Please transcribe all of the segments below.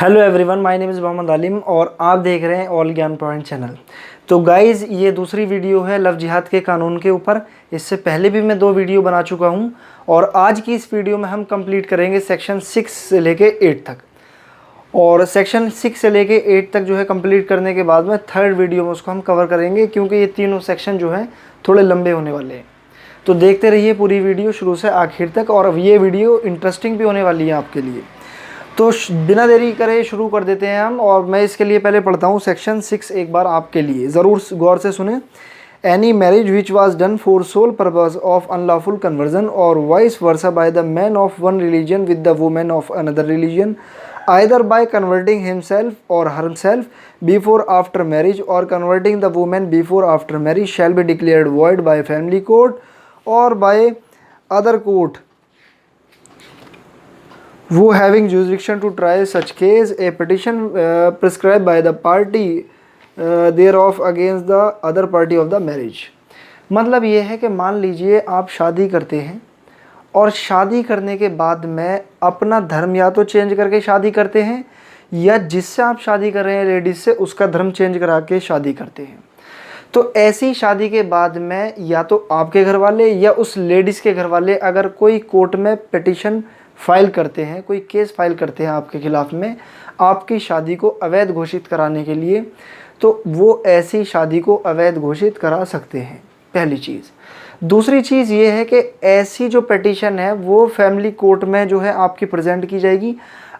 Hello everyone, my name is Mohammad Alim और आप देख रहे हैं ऑल ज्ञान पॉइंट चैनल। तो गाइज़, ये दूसरी वीडियो है लव जिहाद के कानून के ऊपर। इससे पहले भी मैं 2 वीडियो बना चुका हूं और आज की इस वीडियो में हम कंप्लीट करेंगे सेक्शन 6 से लेके 8 तक। और सेक्शन 6 से लेके 8 तक जो है कंप्लीट करने के बाद में थर्ड वीडियो में उसको हम कवर करेंगे, क्योंकि ये तीनों सेक्शन जो हैं थोड़े लंबे होने वाले हैं। तो देखते रहिए पूरी वीडियो शुरू से आखिर तक, और ये वीडियो इंटरेस्टिंग भी होने वाली है आपके लिए। तो बिना देरी करे शुरू कर देते हैं हम। और मैं इसके लिए पहले पढ़ता हूँ सेक्शन 6 एक बार आपके लिए, ज़रूर गौर से सुने। Any marriage which was done for sole purpose of unlawful conversion और vice versa by the man of one religion with the women of another religion, either by converting himself or herself before after marriage or converting the woman before after marriage shall be declared void by family court or by other court who having jurisdiction to try such case, a petition prescribed by the party thereof against the other party of the marriage। मतलब ये है कि मान लीजिए आप शादी करते हैं और शादी करने के बाद में अपना धर्म या तो चेंज करके शादी करते हैं, या जिससे आप शादी कर रहे हैं लेडीज़ से उसका धर्म चेंज करा के शादी करते हैं। तो ऐसी शादी के बाद में या तो आपके घर वाले या उस लेडीज़ के घर वाले अगर कोई कोर्ट में पिटीशन फाइल करते हैं, कोई केस फाइल करते हैं आपके ख़िलाफ़ में आपकी शादी को अवैध घोषित कराने के लिए, तो वो ऐसी शादी को अवैध घोषित करा सकते हैं, पहली चीज़। दूसरी चीज़ ये है कि ऐसी जो पिटीशन है वो फैमिली कोर्ट में जो है आपकी प्रेजेंट की जाएगी।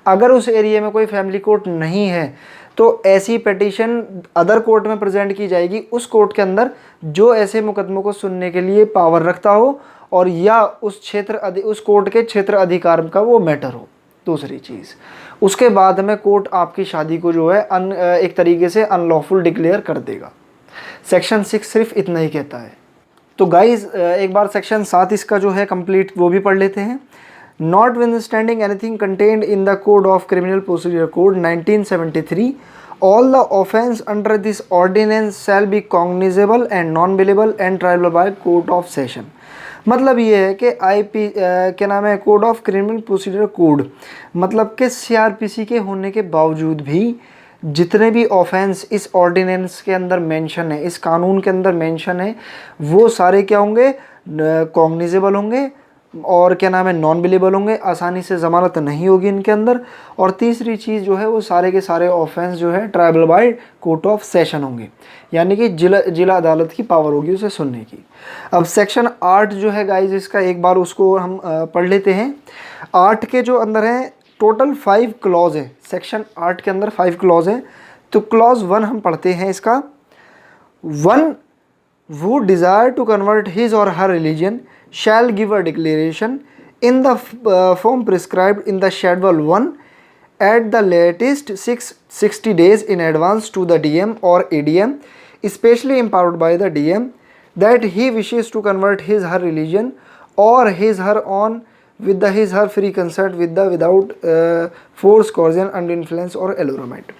अगर उस एरिया में कोई फैमिली कोर्ट नहीं है तो ऐसी पिटीशन अदर कोर्ट में प्रेजेंट की जाएगी, उस कोर्ट के अंदर जो ऐसे मुकदमों को सुनने के लिए पावर रखता हो और या उस कोर्ट के क्षेत्र अधिकार का वो मैटर हो। दूसरी चीज़, उसके बाद में कोर्ट आपकी शादी को जो है एक तरीके से अनलॉफुल डिक्लेयर कर देगा। सेक्शन 6 सिर्फ इतना ही कहता है। तो गाइज, एक बार सेक्शन 7 इसका जो है कंप्लीट वो भी पढ़ लेते हैं। Notwithstanding anything contained in the code of criminal procedure code 1973, all the offence under this ordinance shall be cognizable and non bailable and triable by court of session. मतलब ये है कि क्या नाम है, code of criminal procedure code, मतलब कि CRPC के होने के बावजूद भी जितने भी ऑफेंस इस ऑर्डिनेंस के अंदर मेंशन है, इस कानून के अंदर मेंशन है, वो सारे क्या होंगे, कॉग्निजेबल होंगे और क्या नाम है, नॉन बिलेबल होंगे, आसानी से ज़मानत नहीं होगी इनके अंदर। और तीसरी चीज़ जो है वो सारे के सारे ऑफेंस जो है tribal bye court of session होंगे, यानी कि जिला अदालत की पावर होगी उसे सुनने की। अब सेक्शन 8 जो है गाइज, इसका एक बार उसको हम पढ़ लेते हैं। 8 के जो अंदर है टोटल 5 क्लॉज है। सेक्शन 8 के अंदर 5 क्लॉज हैं। तो क्लॉज 1 हम पढ़ते हैं इसका। 1 who desire to convert his or her religion shall give a declaration in the form prescribed in the schedule 1 at the latest 60 days in advance to the DM or ADM especially empowered by the DM that he wishes to convert his her religion or his her on with the his her free consent with the without force coercion under influence or allurement।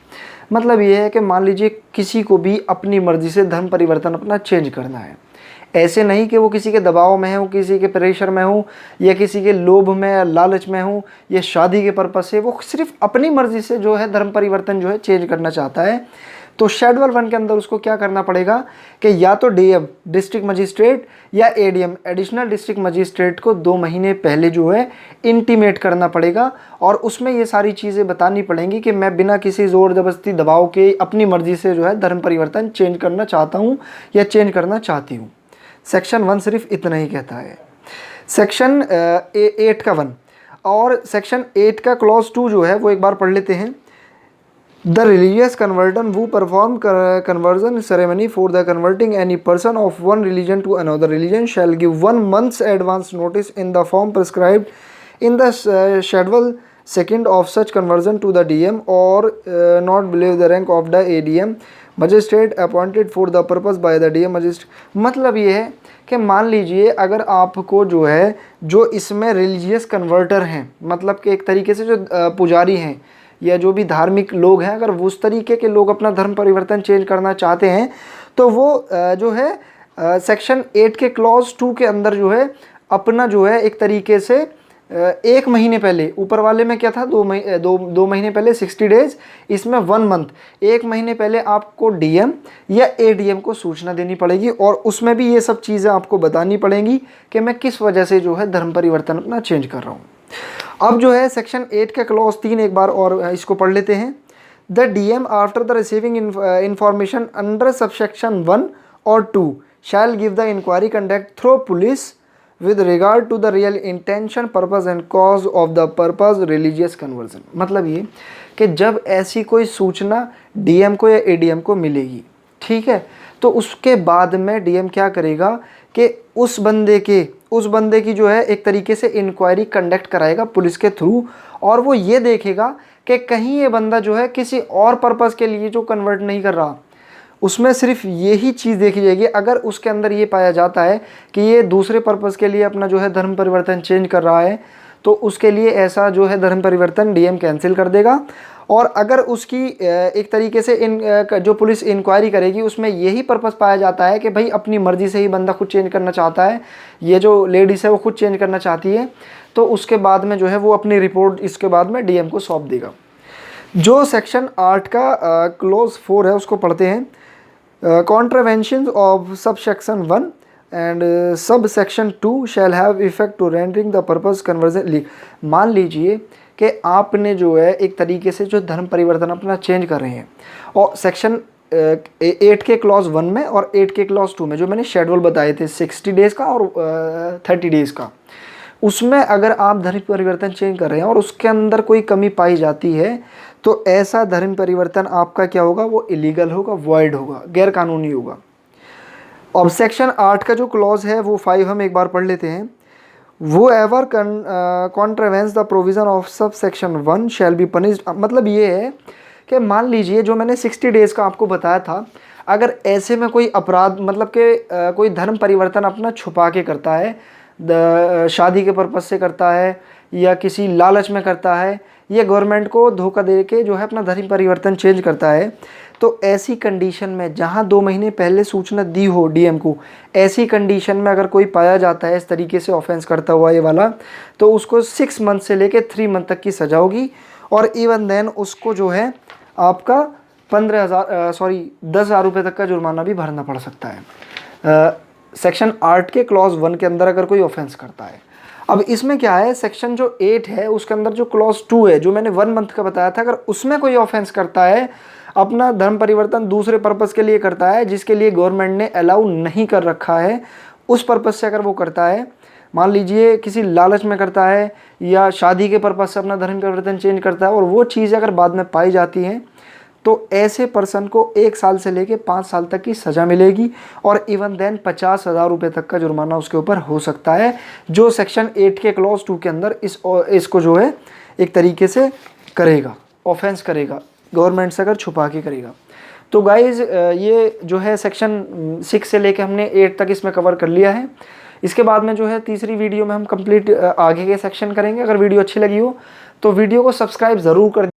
मतलब ये है कि मान लीजिए किसी को भी अपनी मर्जी से धर्म परिवर्तन अपना चेंज करना है, ऐसे नहीं कि वो किसी के दबाव में हो, किसी के प्रेशर में हो, या किसी के लोभ में या लालच में हो, या शादी के पर्पस से, वो सिर्फ अपनी मर्जी से जो है धर्म परिवर्तन जो है चेंज करना चाहता है। तो शेड्यूल 1 के अंदर उसको क्या करना पड़ेगा कि या तो DM डिस्ट्रिक्ट मजिस्ट्रेट या ADM एडिशनल डिस्ट्रिक्ट मजिस्ट्रेट को 2 महीने पहले जो है इंटीमेट करना पड़ेगा, और उसमें ये सारी चीज़ें बतानी पड़ेंगी कि मैं बिना किसी ज़ोर ज़बरदस्ती दबाव के अपनी मर्जी से जो है धर्म परिवर्तन चेंज करना चाहता हूँ या चेंज करना चाहती हूँ। सेक्शन 1 सिर्फ इतना ही कहता है। सेक्शन 8 का 1 और सेक्शन 8 का क्लॉज 2 जो है वो एक बार पढ़ लेते हैं। The religious conversion who perform conversion ceremony for the converting any person of one religion to another religion shall give 1 month's advance notice in the form prescribed in the schedule 2 of such conversion to the DM or not below the rank of the ADM magistrate appointed for the purpose by the DM magistrate। मतलब ये है कि मान लीजिए अगर आपको जो है जो इसमें रिलीजियस कन्वर्टर हैं, मतलब कि एक तरीके से जो पुजारी हैं या जो भी धार्मिक लोग हैं, अगर वो उस तरीके के लोग अपना धर्म परिवर्तन चेंज करना चाहते हैं तो वो जो है सेक्शन 8 के क्लॉज 2 के अंदर जो है अपना जो है एक तरीके से 1 महीने पहले, ऊपर वाले में क्या था, 2 महीने पहले 60 डेज, इसमें 1 मंथ, 1 महीने पहले आपको डीएम या एडीएम को सूचना देनी पड़ेगी और उसमें भी ये सब चीज़ें आपको बतानी पड़ेंगी कि मैं किस वजह से जो है धर्म परिवर्तन अपना चेंज कर रहा हूँ। अब जो है सेक्शन 8 का क्लॉज 3 एक बार और इसको पढ़ लेते हैं। The DM after the receiving information under subsection 1 और 2 shall give the inquiry conduct through police with regard to the real intention, purpose and cause of the purpose religious conversion। मतलब ये कि जब ऐसी कोई सूचना डीएम को या एडीएम को मिलेगी, ठीक है, तो उसके बाद में डीएम क्या करेगा कि उस बंदे की जो है एक तरीके से इंक्वायरी कंडक्ट कराएगा पुलिस के थ्रू, और वो ये देखेगा कि कहीं ये बंदा जो है किसी और पर्पज़ के लिए जो कन्वर्ट नहीं कर रहा, उसमें सिर्फ यही चीज़ देखी जाएगी। अगर उसके अंदर ये पाया जाता है कि ये दूसरे पर्पज़ के लिए अपना जो है धर्म परिवर्तन चेंज कर रहा है, तो उसके लिए ऐसा जो है धर्म परिवर्तन डीएम कैंसिल कर देगा। और अगर उसकी एक तरीके से जो पुलिस इंक्वायरी करेगी उसमें यही पर्पज़ पाया जाता है कि भाई अपनी मर्ज़ी से ही बंदा खुद चेंज करना चाहता है, ये जो लेडीज़ है वो खुद चेंज करना चाहती है, तो उसके बाद में जो है वो अपनी रिपोर्ट इसके बाद में डीएम को सौंप देगा। जो सेक्शन 8 का क्लोज 4 है उसको पढ़ते हैं। Contraventions of subsection 1 and subsection 2 shall have effect to rendering the purpose conversion। मान लीजिए कि आपने जो है एक तरीके से जो धर्म परिवर्तन अपना चेंज कर रहे हैं, और सेक्शन 8 के क्लॉज 1 में और 8 के क्लॉज 2 में जो मैंने शेड्यूल बताए थे 60 डेज़ का और 30 डेज़ का, उसमें अगर आप धर्म परिवर्तन चेंज कर रहे हैं और उसके अंदर कोई कमी पाई जाती है, तो ऐसा धर्म परिवर्तन आपका क्या होगा, वो इलीगल होगा, वॉइड होगा, गैर कानूनी होगा। अब सेक्शन 8 का जो क्लॉज है वो 5 हम एक बार पढ़ लेते हैं। वो ever contravenes the provision of sub section 1 shall be punished. मतलब ये है कि मान लीजिए जो मैंने 60 डेज़ का आपको बताया था, अगर ऐसे में कोई अपराध, मतलब कि कोई धर्म परिवर्तन अपना छुपा के करता है, शादी के पर्पज़ से करता है या किसी लालच में करता है या गवर्नमेंट को धोखा दे के जो है अपना धर्म परिवर्तन चेंज करता है, तो ऐसी कंडीशन में जहां 2 महीने पहले सूचना दी हो डीएम को, ऐसी कंडीशन में अगर कोई पाया जाता है इस तरीके से ऑफेंस करता हुआ ये वाला, तो उसको 6 मंथ से लेके 3 मंथ तक की सज़ा होगी। और इवन देन उसको जो है आपका 10,000 रुपये तक का जुर्माना भी भरना पड़ सकता है, सेक्शन 8 के क्लॉज 1 के अंदर अगर कोई ऑफेंस करता है। अब इसमें क्या है, सेक्शन जो 8 है उसके अंदर जो क्लॉज 2 है, जो मैंने 1 मंथ का बताया था, अगर उसमें कोई ऑफेंस करता है, अपना धर्म परिवर्तन दूसरे पर्पज़ के लिए करता है जिसके लिए गवर्नमेंट ने अलाउ नहीं कर रखा है, उस पर्पज़ से अगर वो करता है, मान लीजिए किसी लालच में करता है या शादी के पर्पज़ से अपना धर्म परिवर्तन चेंज करता है, और वो चीज़ें अगर बाद में पाई जाती हैं, तो ऐसे पर्सन को 1 साल से लेके 5 साल तक की सज़ा मिलेगी और इवन देन 50,000 रुपये तक का जुर्माना उसके ऊपर हो सकता है, जो सेक्शन 8 के क्लॉज 2 के अंदर इसको जो है एक तरीके से करेगा, ऑफेंस करेगा, गवर्नमेंट से अगर छुपा के करेगा। तो गाइज़ ये जो है सेक्शन 6 से लेके हमने 8 तक इसमें कवर कर लिया है। इसके बाद में जो है तीसरी वीडियो में हम कंप्लीट आगे के सेक्शन करेंगे। अगर वीडियो अच्छी लगी हो तो वीडियो को सब्सक्राइब ज़रूर कर